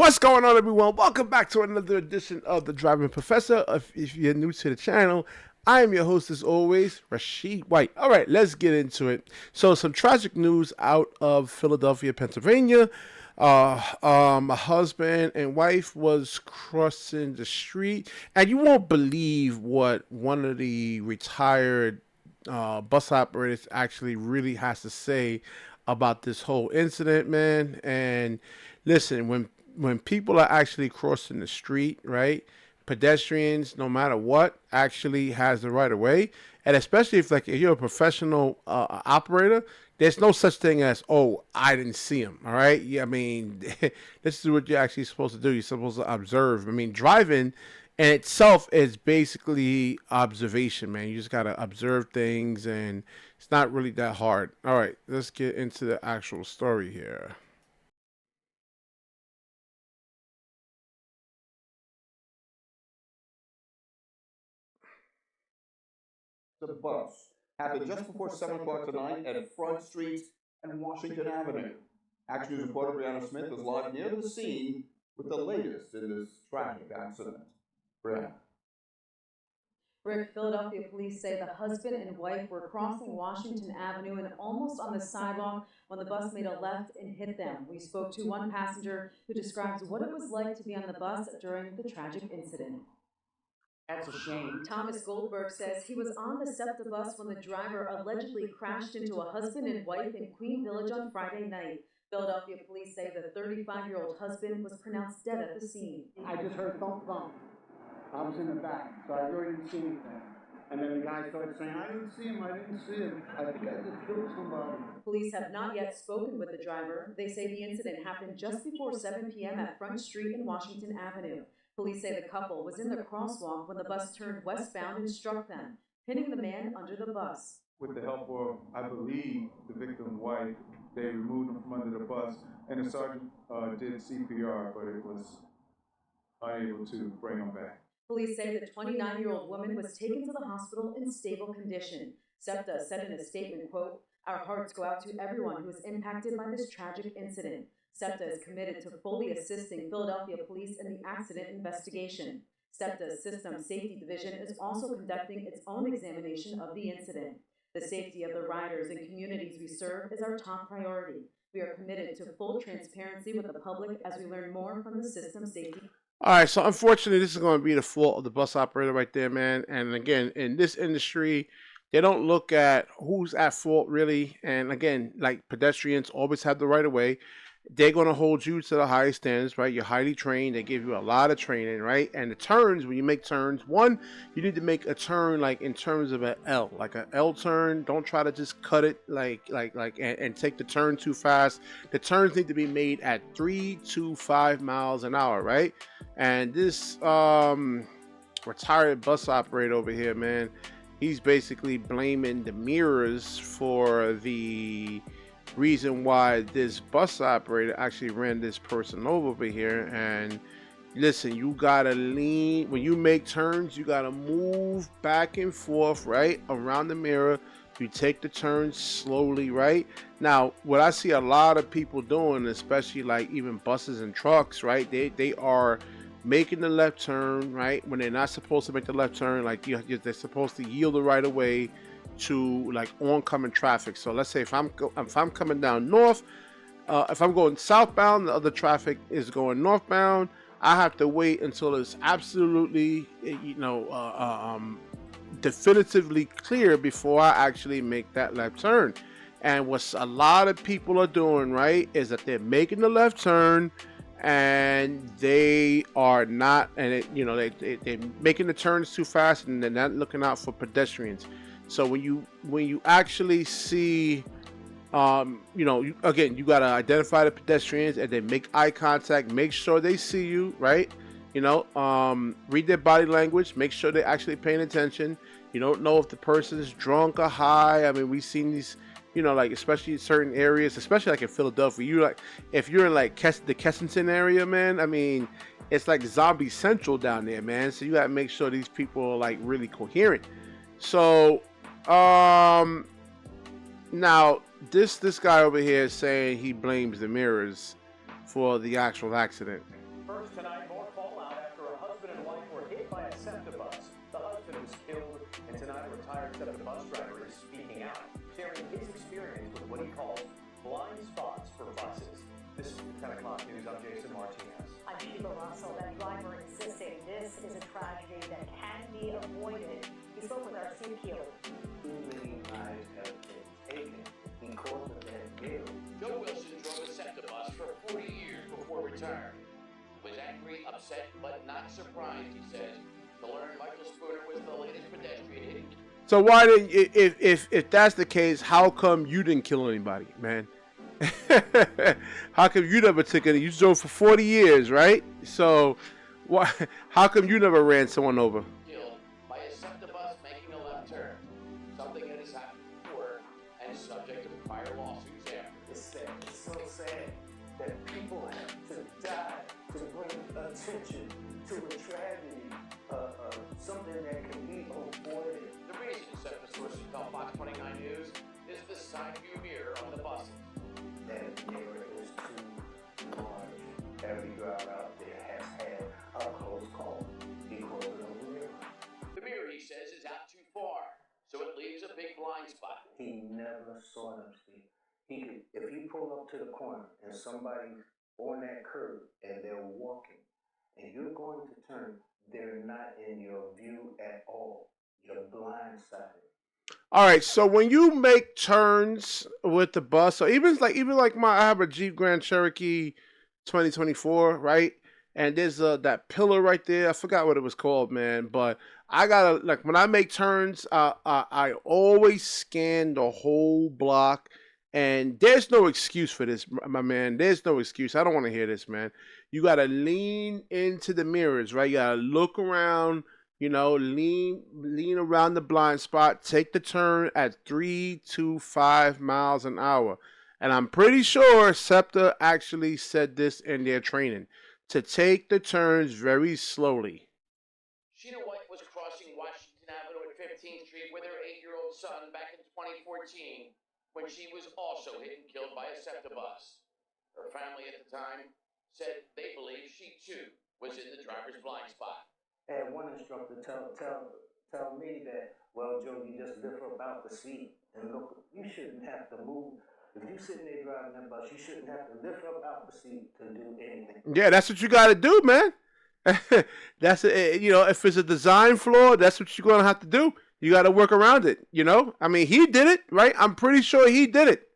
What's going on, everyone? Welcome back to another edition of the Driving Professor. If you're new to the channel, I am your host as always, Rashid White. All right, let's get into it. So, some tragic news out of Philadelphia, Pennsylvania. A husband and wife was crossing the street, and you won't believe what one of the retired bus operators actually really has to say about this whole incident, man. And listen, when people are actually crossing the street, right? Pedestrians, no matter what, actually has the right of way, and especially if you're a professional operator, there's no such thing as, oh, I didn't see him. All right, yeah, I mean, this is what you're actually supposed to do. You're supposed to observe. I mean, driving in itself is basically observation, man. You just gotta observe things, and it's not really that hard. All right, let's get into the actual story here. The bus happened just before 7 o'clock tonight at Front Street and Washington Avenue. Action News reporter Brianna Smith is live near the scene with the latest in this tragic accident. Brianna. Rick, Philadelphia police say the husband and wife were crossing Washington Avenue and almost on the sidewalk when the bus made a left and hit them. We spoke to one passenger who describes what it was like to be on the bus during the tragic incident. That's a shame. Thomas Goldberg says he was on the Septa bus when the driver allegedly crashed into a husband and wife in Queen Village on Friday night. Philadelphia police say the 35-year-old husband was pronounced dead at the scene. I just heard thump thump. I was in the back, so I really didn't see anything. And then the guy started saying, I didn't see him, I didn't see him. I think I just killed somebody. Police have not yet spoken with the driver. They say the incident happened just before 7 p.m. at Front Street and Washington Avenue. Police say the couple was in the crosswalk when the bus turned westbound and struck them, hitting the man under the bus. With the help of, I believe, the victim's wife, they removed him from under the bus, and the sergeant did CPR, but it was unable to bring him back. Police say the 29-year-old woman was taken to the hospital in stable condition. Septa said in a statement, quote, "Our hearts go out to everyone who is impacted by this tragic incident. Septa is committed to fully assisting Philadelphia police in the accident investigation. Septa's System Safety Division is also conducting its own examination of the incident. The safety of the riders and communities we serve is our top priority. We are committed to full transparency with the public as we learn more from the System Safety. All right, so unfortunately, this is going to be the fault of the bus operator right there, man. And again, in this industry, they don't look at who's at fault really. And again, like pedestrians always have the right of way. They're going to hold you to the highest standards, right? You're highly trained. They give you a lot of training, right? And the turns, when you make turns, one, you need to make a turn like in terms of an L, like an L turn. Don't try to just cut it and take the turn too fast. The turns need to be made at 3 to 5 miles an hour, right? And this retired bus operator over here, man, he's basically blaming the mirrors for the reason why this bus operator actually ran this person over here. And listen, you gotta lean when you make turns. You gotta move back and forth, right, around the mirror. You take the turns slowly, right? Now, what I see a lot of people doing, especially like even buses and trucks, right, they are making the left turn, right, when they're not supposed to make the left turn. Like they're supposed to yield the right of way to like oncoming traffic. So let's say if I'm coming down north, if I'm going southbound, the other traffic is going northbound. I have to wait until it's absolutely, definitively clear before I actually make that left turn. And what a lot of people are doing, right, is that they're making the left turn and they are not, and they're making the turns too fast, and they're not looking out for pedestrians. So when you actually see, you gotta identify the pedestrians and then make eye contact. Make sure they see you, right? Read their body language. Make sure they're actually paying attention. You don't know if the person is drunk or high. I mean, we've seen these, like especially in certain areas, especially like in Philadelphia. If you're in like the Kensington area, man. I mean, it's like zombie central down there, man. So you gotta make sure these people are like really coherent. So. Now this guy over here is saying he blames the mirrors for the actual accident. Tonight, more fallout after a husband and wife were hit by a Septa bus. The husband was killed, and tonight a retired Septa bus driver is speaking out, sharing his experience with what he calls blind spots for buses. This is 10 o'clock news. I'm Jason Martinez. I'm Sheila Russell. That driver insisting this is a tragedy that can be avoided. He spoke with our CQ. Too many lives have been taken because of that bill. Joe Wilson drove a Septa bus for 40 years before retiring. Was angry, upset, but not surprised, he says, to learn Michael Spooner was the latest pedestrian hit. So why didn't, if that's the case, how come you didn't kill anybody, man? How come you never took it? You drove for 40 years, right? So why? How come you never ran someone over? Killed by a Septa bus making a left turn. Something that has happened before and subject to prior lawsuits after. It's sad. It's so sad that people have to die to bring attention to a tragedy, something that can be avoided. The reason Septa sources tell Fox 29 News is the side view mirror on the buses. That mirror is too large. Every driver out there has had a close call because of the mirror. The mirror, he says, is out too far, so it leaves a big blind spot. He never saw them, Steve. He could, if you pull up to the corner and somebody's on that curb and they're walking and you're going to turn, they're not in your view at all. You're blindsided. All right, so when you make turns with the bus, so even like I have a Jeep Grand Cherokee 2024, right? And there's that pillar right there. I forgot what it was called, man. But I gotta, like, when I make turns, I always scan the whole block. And there's no excuse for this, my man. There's no excuse. I don't want to hear this, man. You gotta lean into the mirrors, right? You gotta look around. You know, lean around the blind spot. Take the turn at 3 to 5 miles an hour. And I'm pretty sure Septa actually said this in their training, to take the turns very slowly. Sheena White was crossing Washington Avenue at 15th Street with her 8-year-old son back in 2014 when she was also hit and killed by a Septa bus. Her family at the time said they believe she too was in the driver's blind spot. I had one instructor tell me that, well, Joe, you just lift up out the seat and look. You shouldn't have to move. If you're sitting there driving that bus, you shouldn't have to lift up out the seat to do anything. Yeah, that's what you got to do, man. That's it. You know, if it's a design flaw, that's what you're gonna have to do. You got to work around it. You know, I mean, he did it, right? I'm pretty sure he did it.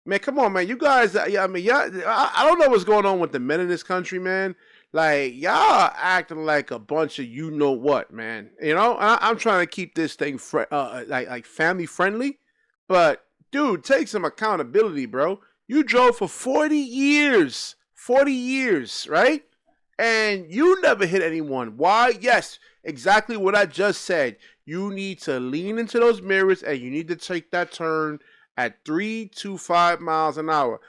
Man, come on, man. You guys, I mean, yeah, I don't know what's going on with the men in this country, man. Like, y'all acting like a bunch of you know what, man. You know, I'm trying to keep this thing like family friendly, but dude, take some accountability, bro. You drove for 40 years, right? And you never hit anyone. Why? Yes, exactly what I just said. You need to lean into those mirrors and you need to take that turn at 3 to 5 miles an hour.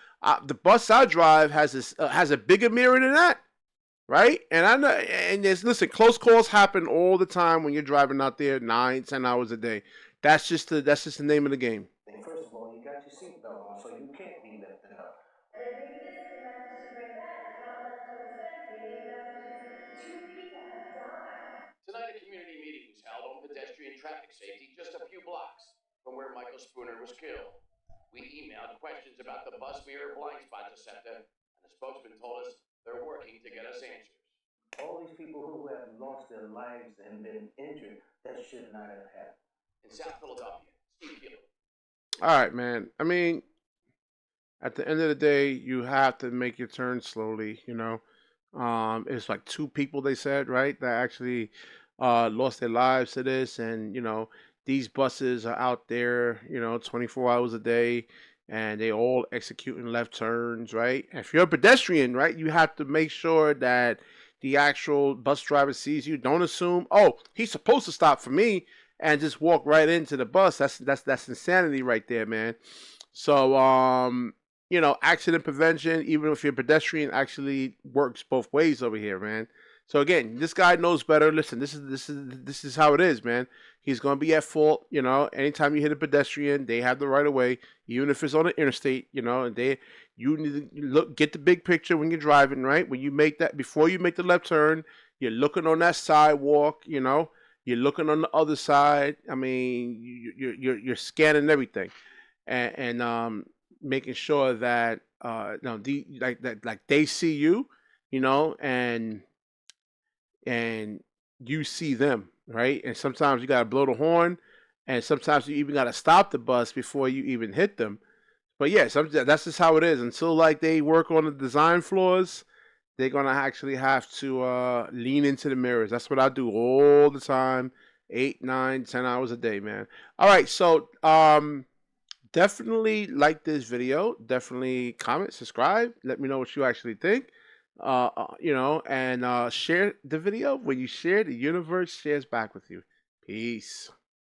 The bus I drive has a bigger mirror than that. Right? And I know, and listen, close calls happen all the time when you're driving out there 9-10 hours a day. That's just the name of the game. First of all, you got your seatbelt on, so you can't be lifted up. Tonight, a community meeting was held on pedestrian traffic safety just a few blocks from where Michael Spooner was killed. We emailed questions about the bus mirror blind spot to Septa, and the spokesman told us they're working to get us answers. All these people who have lost their lives and been injured, that should not have happened. In South Philadelphia, Steve Keeler. All right, man. I mean, at the end of the day, you have to make your turn slowly, you know. It's like 2 people, they said, right, that actually lost their lives to this. And, you know, these buses are out there, you know, 24 hours a day. And they all executing left turns, right? If you're a pedestrian, right, you have to make sure that the actual bus driver sees you. Don't assume, oh, he's supposed to stop for me, and just walk right into the bus. That's insanity right there, man. So, you know, accident prevention, even if you're a pedestrian, actually works both ways over here, man. So again, this guy knows better. Listen, this is how it is, man. He's gonna be at fault. You know, anytime you hit a pedestrian, they have the right of way, even if it's on the interstate. You know, and you need to get the big picture when you're driving, right? When you make that before you make the left turn, you're looking on that sidewalk. You know, you're looking on the other side. I mean, you're scanning everything, and making sure that like they see you, you know, and you see them, right? And sometimes you gotta blow the horn, and sometimes you even gotta stop the bus before you even hit them. But yeah, that's just how it is. Until like they work on the design flaws, they're gonna actually have to lean into the mirrors. That's what I do all the time, 8, 9, 10 hours a day, man. All right, so definitely like this video. Definitely comment, subscribe. Let me know what you actually think. You know, and share the video. When you share, the universe shares back with you. Peace.